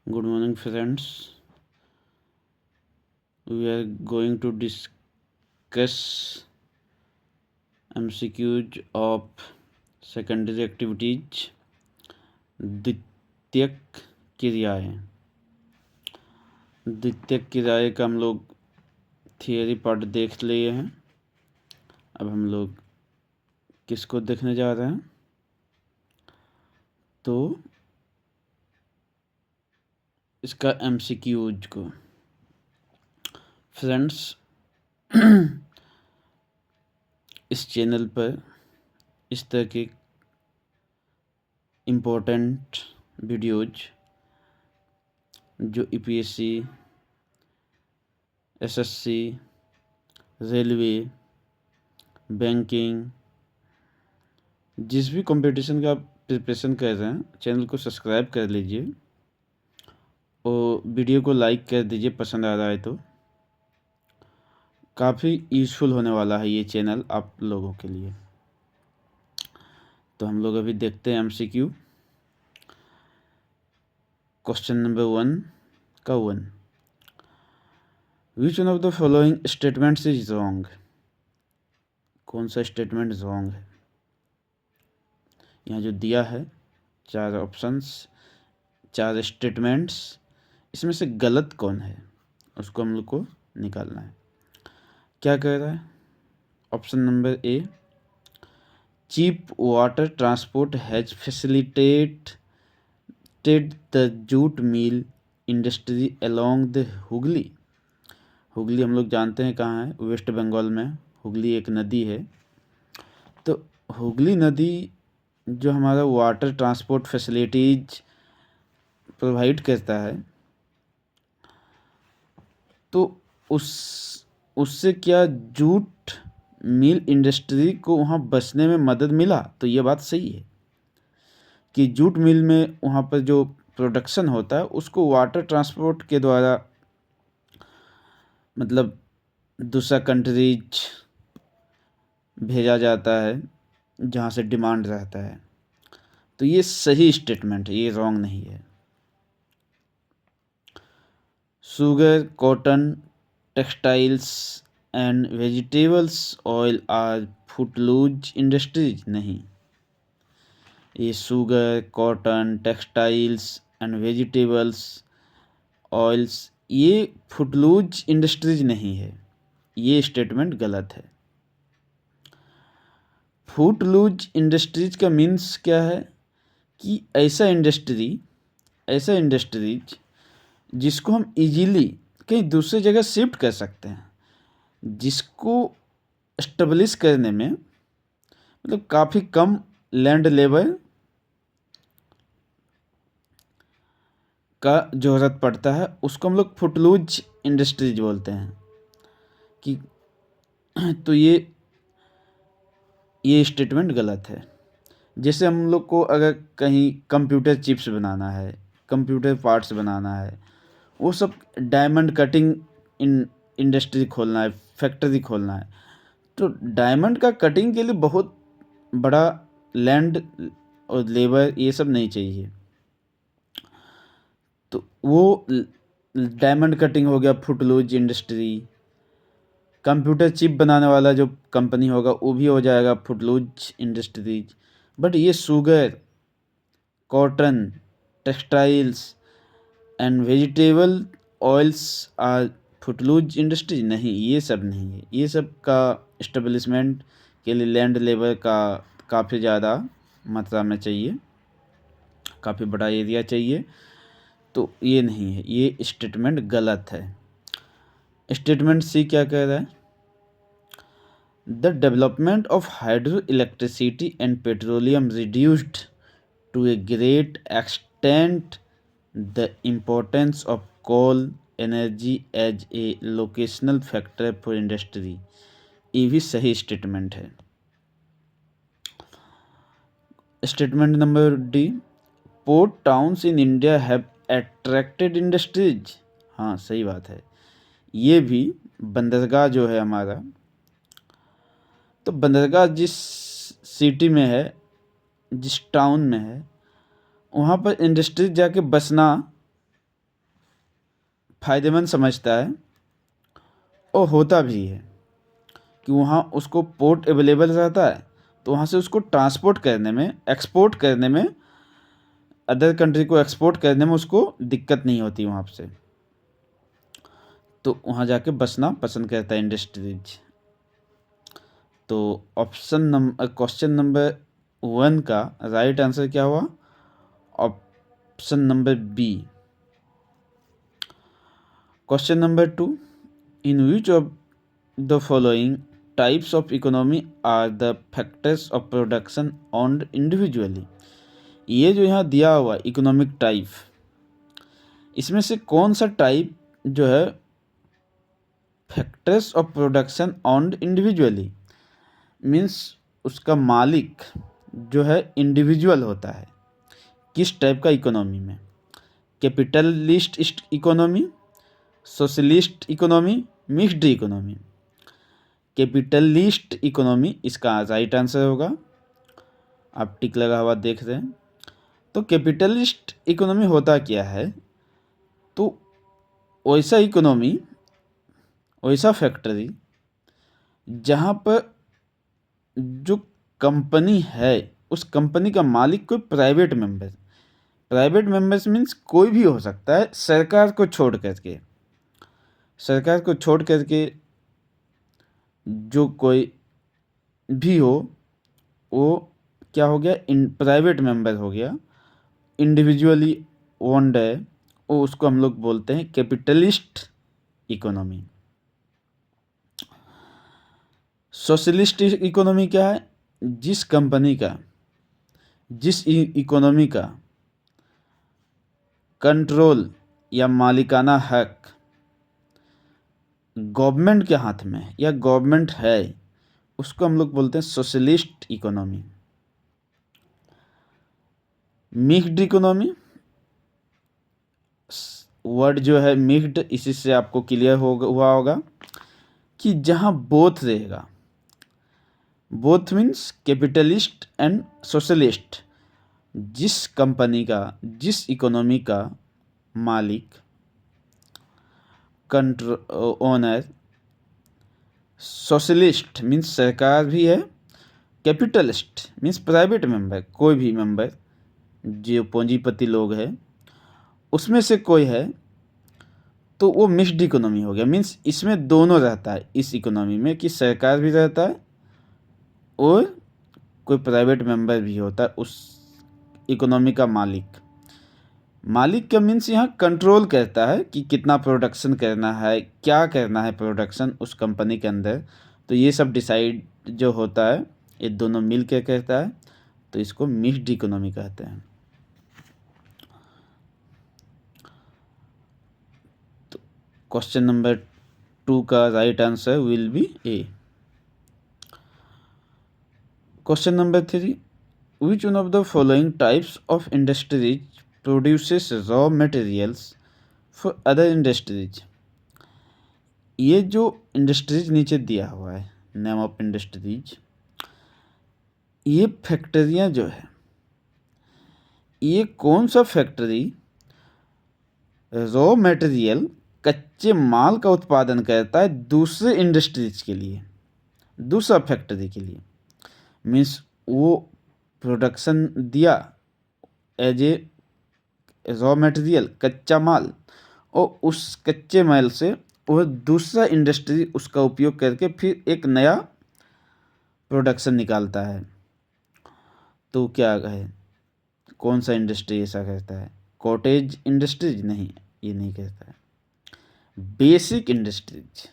Good morning, friends. We are going to discuss MCQs of secondary activities, द्वितीयक क्रियाएं। द्वितीयक क्रियाएं का हम लोग थियरी पार्ट देख लिए हैं। अब हम लोग किसको देखने जा रहे हैं? तो इसका MCQs को। फ्रेंड्स, इस चैनल पर इस तरह के इम्पोर्टेंट वीडियोज जो EPSC, SSC, रेलवे, बैंकिंग, जिस भी कंपटीशन का आप प्रिपरेशन कर रहे हैं, चैनल को सब्सक्राइब कर लीजिए और वीडियो को लाइक कर दीजिए पसंद आ रहा है तो। काफ़ी यूज़फुल होने वाला है ये चैनल आप लोगों के लिए। तो हम लोग अभी देखते हैं MCQ। क्वेश्चन नंबर 1 का 1, विच one of the following statements is wrong? कौन सा स्टेटमेंट रॉन्ग है? यहाँ जो दिया है 4 ऑप्शंस, 4 स्टेटमेंट्स, इसमें से गलत कौन है उसको हम लोग को निकालना है। क्या कह रहा है? Option number A, cheap water transport has facilitated the jute mill industry along the Hooghly. Hooghly हम लोग जानते हैं कहाँ है, वेस्ट बंगाल में हुगली एक नदी है। तो हुगली नदी जो हमारा वाटर ट्रांसपोर्ट फैसिलिटीज प्रोवाइड करता है, तो उससे क्या जूट मिल इंडस्ट्री को वहाँ बचने में मदद मिला? तो ये बात सही है कि जूट मिल में वहाँ पर जो प्रोडक्शन होता है उसको वाटर ट्रांसपोर्ट के द्वारा, मतलब दूसरा कंट्रीज भेजा जाता है जहाँ से डिमांड रहता है। तो ये सही स्टेटमेंट है, ये रॉन्ग नहीं है। Sugar, cotton, textiles and vegetables oil are footloose industries, नहीं। ये sugar, cotton, textiles and vegetables oils ये फुटलूज इंडस्ट्रीज नहीं है। ये स्टेटमेंट गलत है। फुटलूज इंडस्ट्रीज का मीन्स क्या है कि ऐसा इंडस्ट्रीज जिसको हम इजीली कहीं दूसरी जगह शिफ्ट कर सकते हैं, जिसको एस्टेब्लिश करने में मतलब काफ़ी कम लैंड लेबर का ज़रूरत पड़ता है, उसको हम लोग फुटलूज इंडस्ट्रीज बोलते हैं कि तो ये स्टेटमेंट गलत है। जैसे हम लोग को अगर कहीं कंप्यूटर चिप्स बनाना है, कंप्यूटर पार्ट्स बनाना है, वो सब डायमंड कटिंग इंडस्ट्री खोलना है, फैक्ट्री खोलना है, तो डायमंड का कटिंग के लिए बहुत बड़ा लैंड और लेबर ये सब नहीं चाहिए। तो वो डायमंड कटिंग हो गया फुटलूज इंडस्ट्री। कंप्यूटर चिप बनाने वाला जो कंपनी होगा वो भी हो जाएगा फुटलूज इंडस्ट्रीज। बट ये sugar, cotton, textiles and vegetable oils are footloose industries, नहीं, ये सब नहीं है। ये सब का इस्टेब्लिशमेंट के लिए लैंड लेबर का काफ़ी ज़्यादा मात्रा में चाहिए, काफ़ी बड़ा एरिया चाहिए। तो ये नहीं है, ये स्टेटमेंट गलत है। स्टेटमेंट सी क्या कह रहा है? The development of hydro electricity and petroleum reduced to a great extent the importance of coal energy as a locational factor for industry. ये भी सही स्टेटमेंट है। Statement number D, port towns in India have attracted industries. हाँ, सही बात है। ये भी बंदरगाह जो है हमारा, तो बंदरगाह जिस सिटी में है, जिस टाउन में है, वहाँ पर इंडस्ट्रीज जाके बसना फ़ायदेमंद समझता है और होता भी है कि वहाँ उसको पोर्ट अवेलेबल रहता है, तो वहाँ से उसको ट्रांसपोर्ट करने में, एक्सपोर्ट करने में, अदर कंट्री को एक्सपोर्ट करने में उसको दिक्कत नहीं होती वहाँ से, तो वहाँ जाके बसना पसंद करता है इंडस्ट्रीज। तो क्वेश्चन नंबर 1 का राइट आंसर क्या हुआ? Option number B. Question number 2, in which of the following types of economy are the factors of production owned individually? ये जो यहाँ दिया हुआ इकोनॉमिक टाइप, इसमें से कौन सा टाइप जो है factors of production owned individually, means उसका मालिक जो है इंडिविजुअल होता है, किस टाइप का इकोनॉमी में? Capitalist economy, socialist economy, mixed economy? Capitalist economy इसका राइट आंसर होगा। आप टिक लगा हुआ देख रहे हैं। तो कैपिटलिस्ट इकोनॉमी होता क्या है? तो वैसा इकोनॉमी, वैसा फैक्ट्री जहाँ पर जो कंपनी है उस कंपनी का मालिक कोई प्राइवेट मेंबर्स मीन्स कोई भी हो सकता है, सरकार को छोड़ करके जो कोई भी हो वो क्या हो गया? प्राइवेट मेंबर हो गया, इंडिविजुअली ओन्ड है, वो उसको हम लोग बोलते हैं कैपिटलिस्ट इकोनॉमी। सोशलिस्ट इकोनॉमी क्या है? जिस इकोनॉमी का कंट्रोल या मालिकाना हक गवर्नमेंट के हाथ में है या गवर्नमेंट है, उसको हम लोग बोलते हैं socialist economy. Mixed economy, word जो है मिक्स्ड, इसी से आपको क्लियर हुआ होगा कि जहाँ बोथ रहेगा, both means capitalist and socialist, जिस इकोनॉमी का मालिक, ओनर सोशलिस्ट मीन्स सरकार भी है, कैपिटलिस्ट मीन्स प्राइवेट मेंबर, कोई भी मेंबर जो पूंजीपति लोग हैं उसमें से कोई है, तो वो मिक्स्ड इकोनॉमी हो गया। मीन्स इसमें दोनों रहता है, इस इकोनॉमी में कि सरकार भी रहता है और कोई प्राइवेट मेंबर भी होता है उस इकोनॉमी का मालिक का मीन्स यहाँ कंट्रोल करता है कि कितना प्रोडक्शन करना है, क्या करना है प्रोडक्शन उस कंपनी के अंदर, तो ये सब डिसाइड जो होता है ये दोनों मिल के करता है, तो इसको मिक्स्ड इकोनॉमी कहते हैं। तो क्वेश्चन नंबर 2 का right answer will B A. Question number 3, which one of the following types of industries produces raw materials for other industries? ये जो इंडस्ट्रीज नीचे दिया हुआ है, नेम ऑफ इंडस्ट्रीज, ये फैक्ट्रियाँ जो है, ये कौन सा फैक्ट्री रॉ मटेरियल कच्चे माल का उत्पादन करता है दूसरे इंडस्ट्रीज के लिए, दूसरा फैक्ट्री के लिए? मीन्स वो प्रोडक्शन दिया एज ए रॉ मटेरियल, कच्चा माल, और उस कच्चे माल से वह दूसरा इंडस्ट्री उसका उपयोग करके फिर एक नया प्रोडक्शन निकालता है, तो क्या है, कौन सा इंडस्ट्री ऐसा करता है? Cottage industries? नहीं, ये नहीं कहता है। बेसिक इंडस्ट्रीज,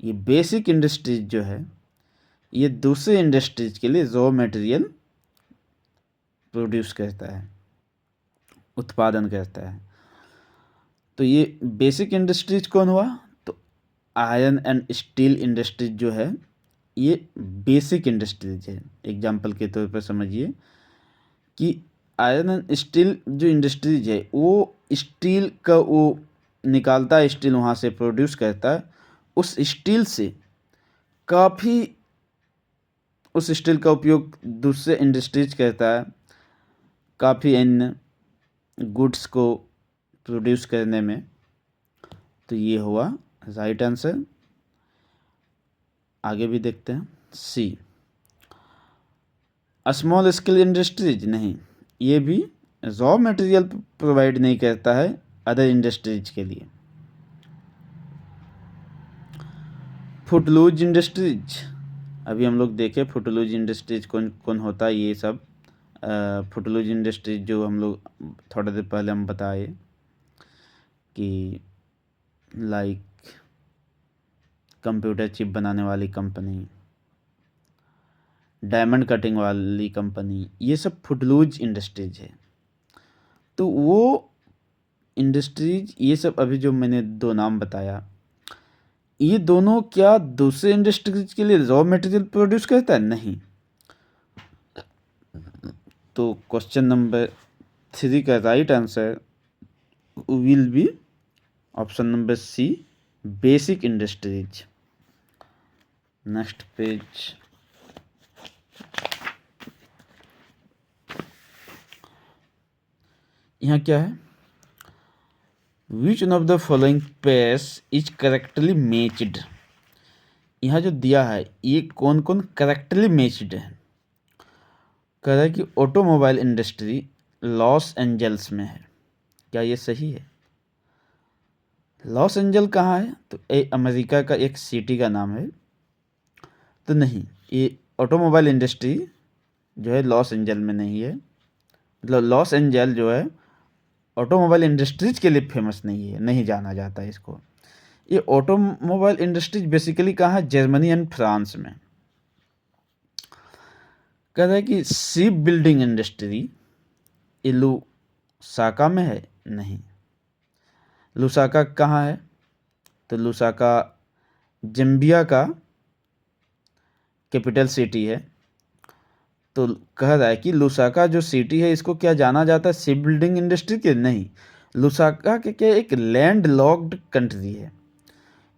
ये बेसिक इंडस्ट्रीज जो है ये दूसरे इंडस्ट्रीज के लिए रॉ मटेरियल प्रोड्यूस करता है, उत्पादन करता है। तो ये बेसिक इंडस्ट्रीज कौन हुआ? तो आयरन एंड स्टील इंडस्ट्रीज जो है ये बेसिक इंडस्ट्रीज है। एग्जाम्पल के तौर पर समझिए कि आयरन एंड स्टील जो इंडस्ट्रीज है वो स्टील का वो निकालता है, स्टील वहाँ से प्रोड्यूस करता है, उस स्टील से काफ़ी, उस स्टील का उपयोग दूसरे इंडस्ट्रीज करता है काफ़ी अन्य गुड्स को प्रोड्यूस करने में। तो ये हुआ राइट आंसर। आगे भी देखते हैं। सी, स्मॉल स्केल इंडस्ट्रीज, नहीं, ये भी रॉ मटेरियल प्रोवाइड नहीं करता है अदर इंडस्ट्रीज के लिए। फुटलूज इंडस्ट्रीज, अभी हम लोग देखे फुटलूज इंडस्ट्रीज कौन कौन होता है। ये सब फुटलूज इंडस्ट्रीज जो हम लोग थोड़ा देर पहले हम बताए कि लाइक कंप्यूटर चिप बनाने वाली कंपनी, डायमंड कटिंग वाली कंपनी, ये सब फुटलूज इंडस्ट्रीज है। तो वो इंडस्ट्रीज, ये सब अभी जो मैंने दो नाम बताया, ये दोनों क्या दूसरे इंडस्ट्रीज के लिए रॉ मटेरियल प्रोड्यूस करता है? नहीं। तो क्वेश्चन नंबर 3 का right answer will be option number C, basic industries. Next page. यहाँ क्या है? Which one of the following pairs is correctly matched. यहाँ जो दिया है ये कौन कौन करेक्टली मैच्ड है? कह रहा है कि ऑटोमोबाइल इंडस्ट्री लॉस एंजल्स में है। क्या ये सही है? लॉस एंजल कहाँ है? तो अमेरिका का एक सिटी का नाम है। तो नहीं, ये ऑटोमोबाइल इंडस्ट्री जो है लॉस एंजल में नहीं है। मतलब लॉस एंजल जो है ऑटोमोबाइल इंडस्ट्रीज के लिए फेमस नहीं है, नहीं जाना जाता है इसको। ये ऑटोमोबाइल इंडस्ट्रीज बेसिकली कहाँ है? जर्मनी एंड फ्रांस में। कह रहा है कि शिप बिल्डिंग इंडस्ट्री ये लुसाका में है। नहीं। लुसाका कहाँ है? तो लुसाका जम्बिया का कैपिटल सिटी है। तो कह रहा है कि लुसाका जो सिटी है इसको क्या जाना जाता है शिप बिल्डिंग इंडस्ट्री के? नहीं। लुसाका के क्या एक लैंड लॉक्ड कंट्री है।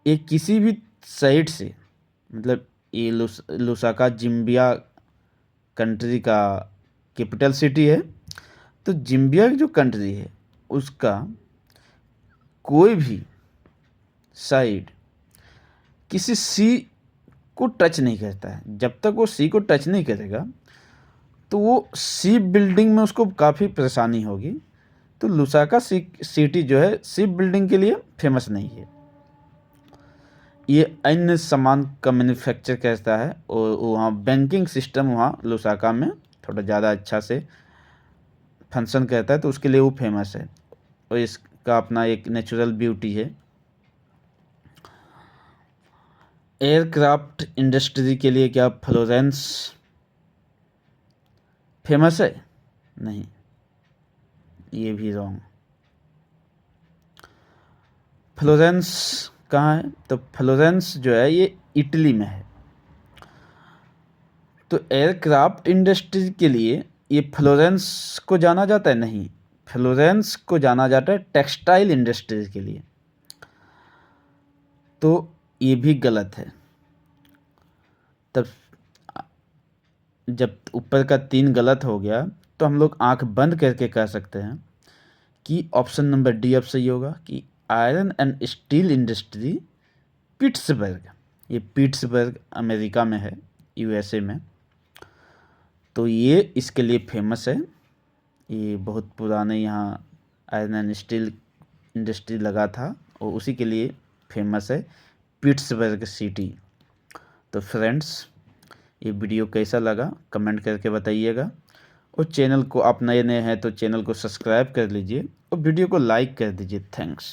ये किसी भी साइड से, मतलब ये लुसाका जिम्बिया कंट्री का कैपिटल सिटी है। तो जिम्बिया जो कंट्री है उसका कोई भी साइड किसी सी को टच नहीं करता है। जब तक वो सी को टच नहीं करेगा तो वो शिप बिल्डिंग में उसको काफ़ी परेशानी होगी। तो लुसाका सिटी जो है शिप बिल्डिंग के लिए फेमस नहीं है। ये अन्य सामान का मैन्युफैक्चर करता है और वहाँ बैंकिंग सिस्टम वहाँ लुसाका में थोड़ा ज़्यादा अच्छा से फंक्शन करता है, तो उसके लिए वो फेमस है। और इसका अपना एक नेचुरल ब्यूटी है। एयरक्राफ्ट इंडस्ट्री के लिए क्या फ्लोरेंस फेमस है? नहीं, ये भी रॉन्ग। फ्लोरेंस कहाँ है? तो फ्लोरेंस जो है ये इटली में है। तो एयरक्राफ्ट इंडस्ट्री के लिए ये फ्लोरेंस को जाना जाता है? नहीं, फ्लोरेंस को जाना जाता है टेक्सटाइल इंडस्ट्री के लिए। तो ये भी गलत है। तब जब ऊपर का 3 गलत हो गया तो हम लोग आंख बंद करके कह सकते हैं कि ऑप्शन नंबर डी अब सही होगा कि iron and steel industry Pittsburgh, ये पिट्सबर्ग अमेरिका में है, यूएसए में। तो ये इसके लिए फेमस है। ये बहुत पुराने यहाँ आयरन एंड स्टील इंडस्ट्री लगा था और उसी के लिए फेमस है पिट्सबर्ग सिटी। तो फ्रेंड्स, ये वीडियो कैसा लगा कमेंट करके बताइएगा। और चैनल को आप नए हैं तो चैनल को सब्सक्राइब कर लीजिए और वीडियो को लाइक कर दीजिए। थैंक्स।